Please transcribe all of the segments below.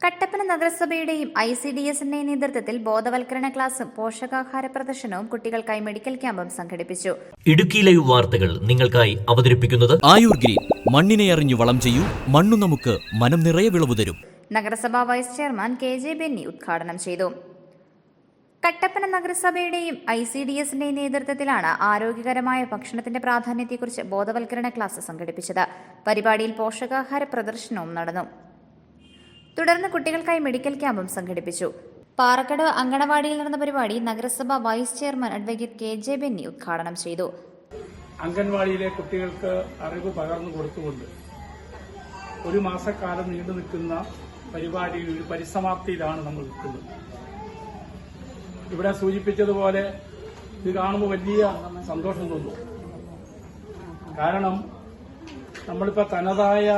കട്ടപ്പന നഗരസഭയുടെയും ICDSന്റെ നേതൃത്വത്തിൽ ബോധവൽക്കരണ ക്ലാസും പോഷകാഹാര പ്രദർശനവും കുട്ടികൾക്കായി മെഡിക്കൽ ക്യാമ്പും സംഘടിപ്പിച്ചു. ഇടുക്കി ലൈവ് വാർത്തകൾ നിങ്ങൾക്കായി അവതരിപ്പിക്കുന്നത് ആയുർ ഗ്രീൻ. മണ്ണിനെ അറിഞ്ഞു വളം ചെയ്യൂ, മണ്ണു നമുക്ക് മനം നിറയെ വിളവ് തരും. നഗരസഭാ വൈസ് ചെയർമാൻ KJ ബെന്നി ഉദ്ഘാടനം ചെയ്തു. കട്ടപ്പന നഗരസഭയുടെയും ICDSന്റെ നേതൃത്വത്തിലാണ് ആരോഗ്യകരമായ ഭക്ഷണത്തിന്റെ പ്രാധാന്യത്തെക്കുറിച്ച് ബോധവൽക്കരണ ക്ലാസ് സംഘടിപ്പിച്ചത്. പരിപാടിയിൽ പോഷകാഹാര പ്രദർശനവും നടന്നു. തുടർന്ന് കുട്ടികൾക്കായി മെഡിക്കൽ ക്യാമ്പും സംഘടിപ്പിച്ചു. പാറക്കട അങ്കണവാടിയിൽ നടന്ന പരിപാടി നഗരസഭ vice chairman advocate KJ Benny ഉദ്ഘാടനം ചെയ്തു. അംഗൻവാടിയിലെ കുട്ടികൾക്ക് അറിവ് പകർന്നു കൊടുത്തുകൊണ്ട് ഒരു മാസക്കാലം നീണ്ടു നിൽക്കുന്ന പരിപാടി ഒരു പരിസമാപ്തിയിലാണ് നമ്മൾ നിൽക്കുന്നത്. ഇവിടെ സൂചിപ്പിച്ചതുപോലെ ഇത് കാണുമ്പോൾ വലിയ സന്തോഷം തോന്നുന്നു. കാരണം നമ്മളിപ്പോൾ തനതായ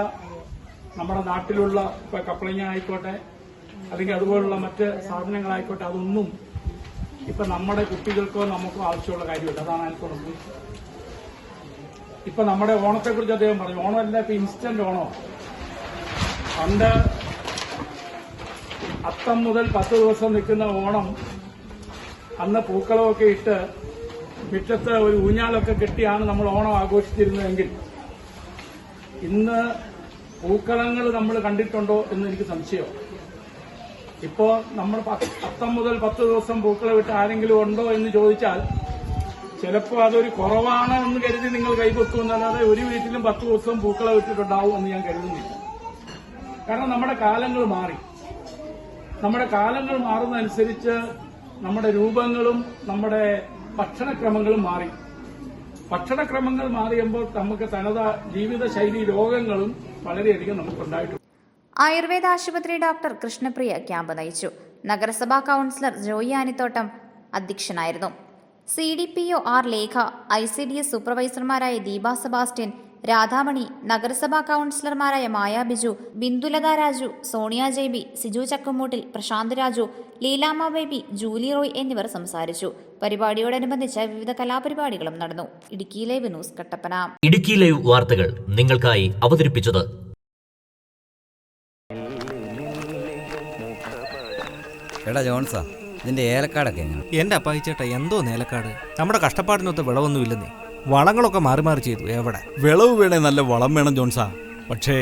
നമ്മുടെ നാട്ടിലുള്ള ഇപ്പോൾ കപ്പളങ്ങ ആയിക്കോട്ടെ അല്ലെങ്കിൽ അതുപോലുള്ള മറ്റ് സാധനങ്ങളായിക്കോട്ടെ അതൊന്നും ഇപ്പം നമ്മുടെ കുട്ടികൾക്കോ നമുക്കോ ആവശ്യമുള്ള കാര്യമില്ല. അതാണ് എനിക്ക് ഉദ്ദേശിച്ചത്. ഇപ്പം നമ്മുടെ ഓണത്തെക്കുറിച്ച് അദ്ദേഹം പറഞ്ഞു. ഓണമല്ല ഇപ്പം ഇൻസ്റ്റന്റ് ഓണോ. പണ്ട് അത്തം മുതൽ 10 ദിവസം നിൽക്കുന്ന ഓണം അന്ന് പൂക്കളമൊക്കെ ഇട്ട് മുറ്റത്ത് ഒരു ഊഞ്ഞാലൊക്കെ കെട്ടിയാണ് നമ്മൾ ഓണം ആഘോഷിച്ചിരുന്നതെങ്കിൽ ഇന്ന് പൂക്കളങ്ങൾ നമ്മൾ കണ്ടിട്ടുണ്ടോ എന്ന് എനിക്ക് സംശയം. ഇപ്പോ നമ്മൾ അത്തം മുതൽ 10 ദിവസം പൂക്കളം വിട്ട് ആരെങ്കിലും ഉണ്ടോ എന്ന് ചോദിച്ചാൽ ചിലപ്പോൾ അതൊരു കുറവാണ് എന്ന് കരുതി നിങ്ങൾ കൈപൊക്കുമെന്നല്ലാതെ ഒരു വീട്ടിലും 10 ദിവസം പൂക്കളം വിട്ടിട്ടുണ്ടാവും എന്ന് ഞാൻ കരുതുന്നില്ല. കാരണം നമ്മുടെ കാലങ്ങൾ മാറി. നമ്മുടെ കാലങ്ങൾ മാറുന്നതനുസരിച്ച് നമ്മുടെ രൂപങ്ങളും നമ്മുടെ ഭക്ഷണക്രമങ്ങളും മാറി. ഭക്ഷണക്രമങ്ങൾ മാറിയുമ്പോൾ നമുക്ക് തനത ജീവിതശൈലി രോഗങ്ങളും വളരെയധികം നമുക്കുണ്ടായിട്ടുണ്ട്. ആയുർവേദ ആശുപത്രി ഡോക്ടർ കൃഷ്ണപ്രിയ ക്യാമ്പ് നയിച്ചു. നഗരസഭാ കൌൺസിലർ ജോയി ആനിത്തോട്ടം അധ്യക്ഷനായിരുന്നു. CDPO R ലേഖ, ICDS സൂപ്പർവൈസർമാരായ ദീപ സെബാസ്റ്റ്യൻ, രാധാമണി, നഗരസഭാ കൌൺസിലർമാരായ Maya Biju, Bindulatha Raju, Sonia JB, Siju Chakkumoottil, Prashanth Raju, Leelamma Baby, Julie Roy എന്നിവർ സംസാരിച്ചു. പരിപാടിയോടനുബന്ധിച്ച് വിവിധ കലാപരിപാടികളും നടന്നു. Idukki live news Kattappana. Idukki live വാർത്തകൾ നിങ്ങൾക്കായി അവതരിപ്പിച്ചത് എടാ ജോൺസാ, ഇതിന്റെ ഏലക്കാടൊക്കെ എങ്ങനെ? എന്റെ അപ്പായിച്ചേട്ടാ, എന്തോ നേലക്കാട്. നമ്മുടെ കഷ്ടപ്പാടിനൊത്ത് വിളവൊന്നുമില്ലെന്നേ. വളങ്ങളൊക്കെ മാറി മാറി ചെയ്തു. എവിടെ വിളവ് വേണേ നല്ല വളം വേണം ജോൺസാ, പക്ഷേ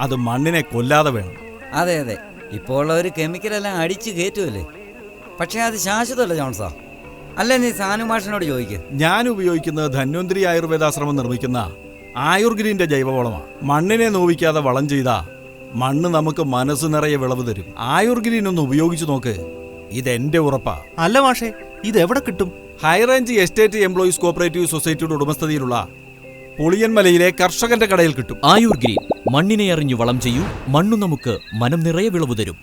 അത് മണ്ണിനെ കൊല്ലാതെ വേണം. അതെ അതെ, ഇപ്പോൾ ഉള്ളവർ കെമിക്കലെല്ലാം അടിച്ച് കയറ്റുമല്ലേ. പക്ഷേ അത് ശാശ്വതമല്ല ജോൺസാ. അല്ലേ, നീ സാനുമാഷിനോട് ചോദിക്കുക. ഞാൻ ഉപയോഗിക്കുന്നത് ധന്വന്തരി ആയുർവേദാശ്രമം നിർമ്മിക്കുന്ന ആയുർഗ്രീന്റെ ജൈവവളമാണ്. മണ്ണിനെ നോവിക്കാതെ വളം ചെയ്താ മണ്ണ് നമുക്ക് മനസ്സ് നിറയെ വിളവ് തരും. ആയുർഗ്രീൻ ഒന്ന് ഉപയോഗിച്ചു നോക്ക്, ഇതെന്റെ ഉറപ്പാ. അല്ല മാഷേ, ഇതെവിടെ കിട്ടും? ഹൈറേഞ്ച് എസ്റ്റേറ്റ് എംപ്ലോയീസ് കോഓപ്പറേറ്റീവ് സൊസൈറ്റിയുടെ ഉടമസ്ഥതയിലുള്ള പുളിയൻമലയിലെ കർഷകന്റെ കടയിൽ കിട്ടും. ആയുർ ഗ്രീൻ. മണ്ണിനെ അറിഞ്ഞു വളം ചെയ്യൂ, മണ്ണു നമുക്ക് മനം നിറയെ വിളവ് തരും.